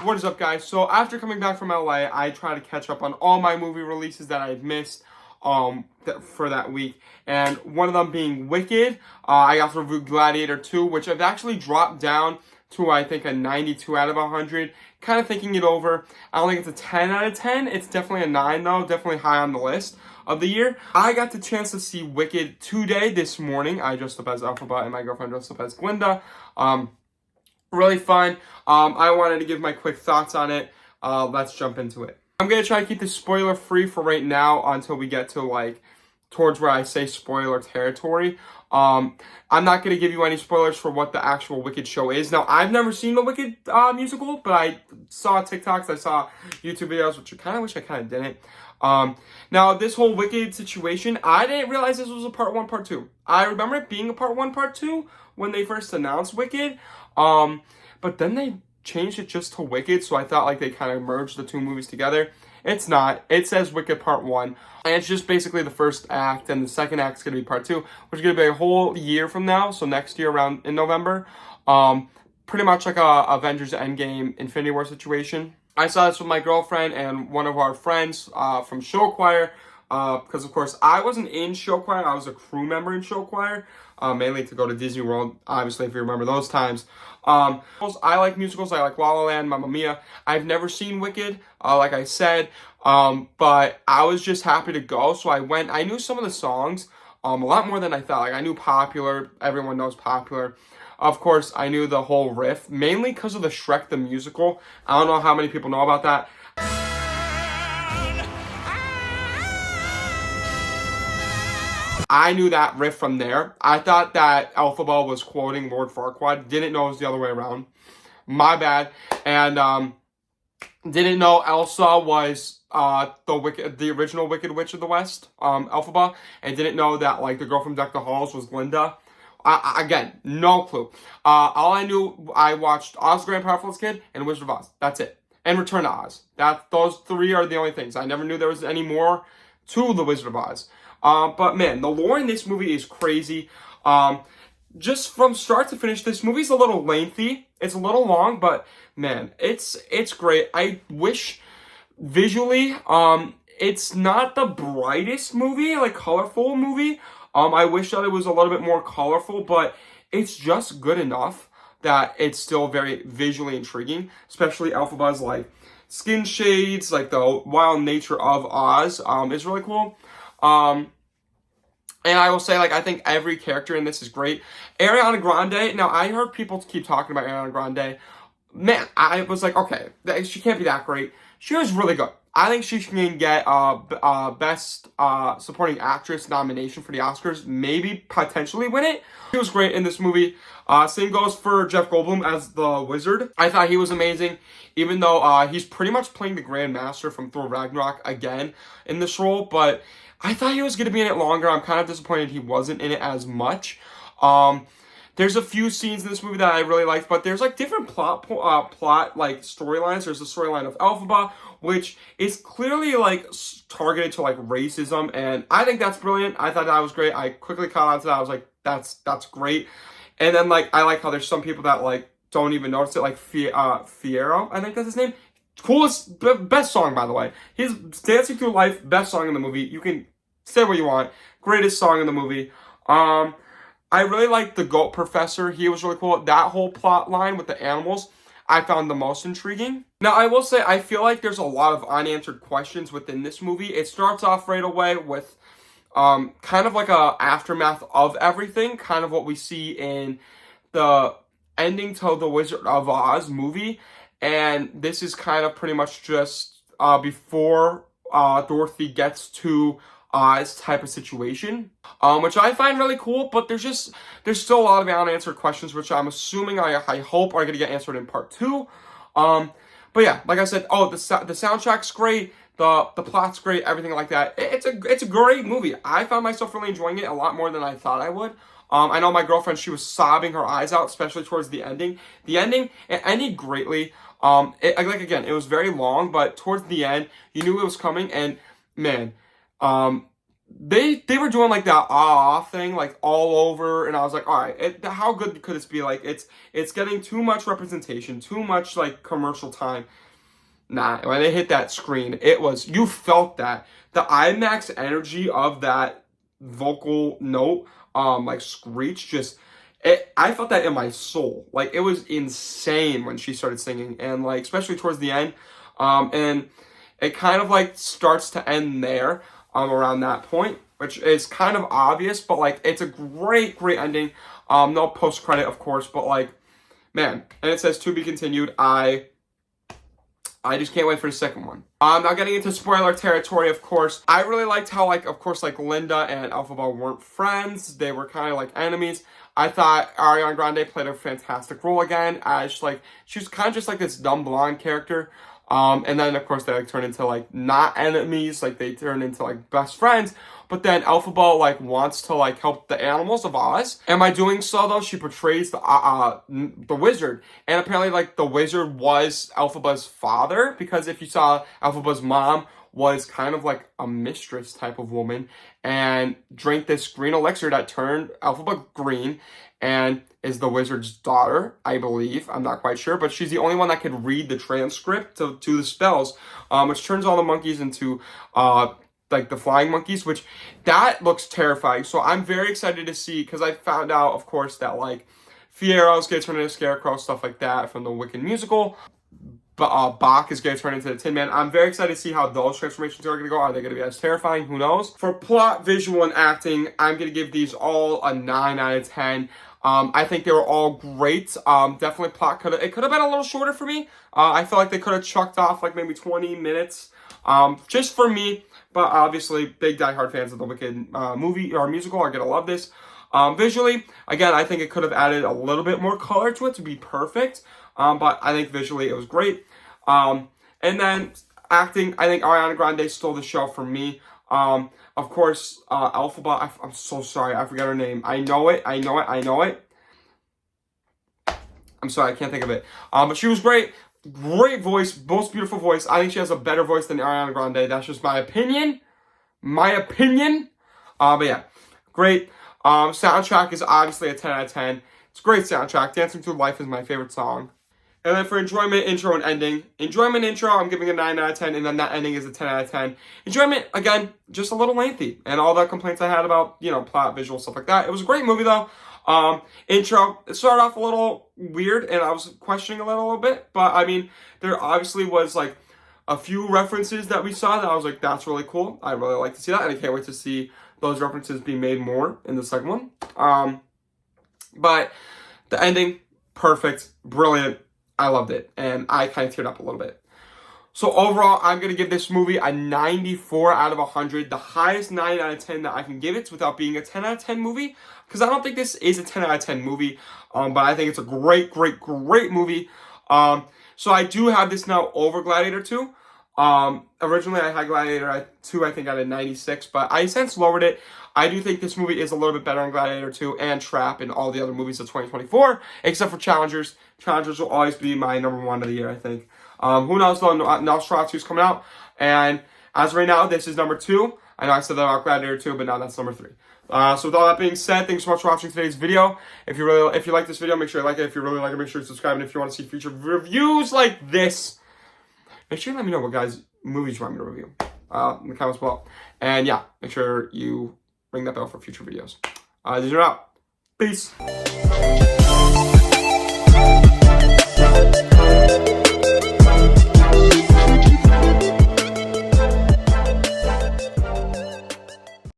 What is up, guys? So after coming back from LA, I try to catch up on all my movie releases that I've missed for that week, and one of them being Wicked. I also reviewed Gladiator 2, which I've actually dropped down to, I think, a 92 out of 100. Kind of thinking it over. I don't think it's a 10 out of 10. It's definitely a 9, though. Definitely high on the list of the year. I got the chance to see Wicked today, this morning. I dressed up as Elphaba, and my girlfriend dressed up as Glinda. Really fun. I wanted to give my quick thoughts on it. Let's jump into it. I'm going to try to keep this spoiler free for right now until we get to towards where I say spoiler territory. I'm not going to give you any spoilers for what the actual Wicked show is. Now, I've never seen the Wicked musical, but I saw TikToks, I saw YouTube videos, which I kind of wish I kind of didn't. Now, this whole Wicked situation, I didn't realize this was a part 1, part 2. I remember it being a part 1, part 2 when they first announced Wicked. But then they changed it just to Wicked, so I thought they kind of merged the two movies together. It's not. It says Wicked Part 1, and it's just basically the first act, and the second act is going to be Part 2, which is going to be a whole year from now, so next year around in November. Pretty much like a Avengers Endgame Infinity War situation. I saw this with my girlfriend and one of our friends from show choir, because of course I wasn't in show choir, I was a crew member in show choir, mainly to go to Disney World, obviously, if you remember those times. I like musicals, I like La La Land, Mamma Mia. I've never seen Wicked, like I said, but I was just happy to go, so I went. I knew some of the songs, a lot more than I thought. I knew Popular, everyone knows Popular. Of course, I knew the whole riff, mainly because of the Shrek the Musical. I don't know how many people know about that. I knew that riff from there. I thought that Elphaba was quoting Lord Farquaad. Didn't know it was the other way around. My bad. And didn't know Elsa was the original Wicked Witch of the West, Elphaba. And didn't know that the girl from Deck the Halls was Glinda. Again, no clue. All I knew, I watched Oz the Grand Powerful Kid and Wizard of Oz. That's it. And Return to Oz. Those three are the only things. I never knew there was any more to the Wizard of Oz. But man, the lore in this movie is crazy. Just from start to finish, this movie's a little lengthy. It's a little long, but man, it's great. I wish visually, it's not the brightest movie, colorful movie. I wish that it was a little bit more colorful, but it's just good enough that it's still very visually intriguing, especially Elphaba's skin shades, the wild nature of Oz, is really cool. And I will say, I think every character in this is great. Ariana Grande, now I heard people keep talking about Ariana Grande. Man, I was okay, she can't be that great. She was really good. I think she can get Best Supporting Actress nomination for the Oscars. Maybe potentially win it. She was great in this movie. Same goes for Jeff Goldblum as the Wizard. I thought he was amazing, even though he's pretty much playing the Grand Master from Thor Ragnarok again in this role. But I thought he was going to be in it longer. I'm kind of disappointed he wasn't in it as much. There's a few scenes in this movie that I really liked, but there's different plot storylines. There's the storyline of Elphaba, which is clearly targeted to racism, and I think that's brilliant. I thought that was great. I quickly caught on to that. I was like, that's great. And then I like how there's some people that don't even notice it, Fiyero, I think that's his name. Coolest, best song, by the way. His Dancing Through Life, best song in the movie. You can say what you want. Greatest song in the movie. I really liked the Goat Professor. He was really cool. That whole plot line with the animals, I found the most intriguing. Now, I will say, I feel like there's a lot of unanswered questions within this movie. It starts off right away with kind of a aftermath of everything, kind of what we see in the ending to the Wizard of Oz movie. And this is kind of pretty much just before Dorothy gets to Oz type of situation, which I find really cool, but there's still a lot of unanswered questions, which I'm assuming, I hope are going to get answered in part 2. But yeah, like I said, the soundtrack's great, the plot's great, everything like that. It's a great movie. I found myself really enjoying it a lot more than I thought I would. I know my girlfriend, she was sobbing her eyes out, especially towards the ending. The ending, it ended greatly. Again, it was very long, but towards the end, you knew it was coming, and man, they were doing like that thing like all over, and I was like, all right, how good could this be? Like it's getting too much representation, too much like commercial time. Nah, when they hit that screen, it was, you felt that the IMAX energy of that vocal note, like screech, just I felt that in my soul. Like it was insane when she started singing, and like especially towards the end, and it kind of like starts to end there, around that point, which is kind of obvious, but like it's a great ending. No post credit, of course, but like man, and it says to be continued. I just can't wait for the second one. Now getting into spoiler territory, of course. I really liked how, like, of course, like, Linda and Elphaba weren't friends. They were kind of like enemies. I thought Ariana Grande played a fantastic role again. As like, she was kind of just like this dumb blonde character. And then, of course, they, like, turn into, like, not enemies. Like, they turn into, like, best friends. But then Elphaba, like, wants to, like, help the animals of Oz. And by doing so, though, she portrays the wizard. And apparently, like, the wizard was Elphaba's father. Because if you saw, Elphaba's mom was kind of like a mistress type of woman. And drank this green elixir that turned Elphaba green. And is the wizard's daughter, I believe. I'm not quite sure, but she's the only one that could read the transcript to the spells, which turns all the monkeys into like the flying monkeys, which that looks terrifying. So I'm very excited to see, because I found out, of course, that like Fiyera's gonna turn into a scarecrow, stuff like that from the Wicked musical. But Bach is going to turn into the Tin Man. I'm very excited to see how those transformations are going to go. Are they going to be as terrifying? Who knows? For plot, visual, and acting, I'm going to give these all a 9 out of 10. I think they were all great. Definitely plot could have been a little shorter for me. I feel like they could have chucked off like maybe 20 minutes just for me. But obviously, big diehard fans of the Wicked movie or musical are going to love this. Visually, again, I think it could have added a little bit more color to it to be perfect. But I think visually it was great. And then acting, I think Ariana Grande stole the show for me. Of course, Elphaba, I'm so sorry, I forgot her name. I know it. I'm sorry, I can't think of it. But she was great. Great voice, most beautiful voice. I think she has a better voice than Ariana Grande. That's just my opinion. But yeah, great. Soundtrack is obviously a 10 out of 10. It's a great soundtrack. Dancing Through Life is my favorite song. And then for enjoyment, intro, and ending. Enjoyment intro, I'm giving a 9 out of 10, and then that ending is a 10 out of 10. Enjoyment, again, just a little lengthy. And all the complaints I had about, you know, plot, visual, stuff like that. It was a great movie, though. Intro, it started off a little weird, and I was questioning a little bit. But, I mean, there obviously was, like, a few references that we saw that I was like, that's really cool. I really like to see that, and I can't wait to see those references being made more in the second one. But the ending, perfect, brilliant. I loved it, and I kind of teared up a little bit. So overall, I'm going to give this movie a 94 out of 100, the highest 9 out of 10 that I can give it without being a 10 out of 10 movie, because I don't think this is a 10 out of 10 movie, but I think it's a great movie. So I do have this now over Gladiator 2. Originally I had Gladiator 2, I think, at a 96, but I since lowered it. I do think this movie is a little bit better than Gladiator 2 and Trap and all the other movies of 2024, except for Challengers. Challengers will always be my number 1 of the year, I think. Who knows, though, Nosferatu's coming out, and as of right now, this is number 2. I know I said that about Gladiator 2, but now that's number 3. So with all that being said, thanks so much for watching today's video. If you like this video, make sure you like it. If you really like it, make sure you subscribe. And if you want to see future reviews like this, make sure you let me know what movies you want me to review in the comments below. And yeah, make sure you ring that bell for future videos. These are out. Peace.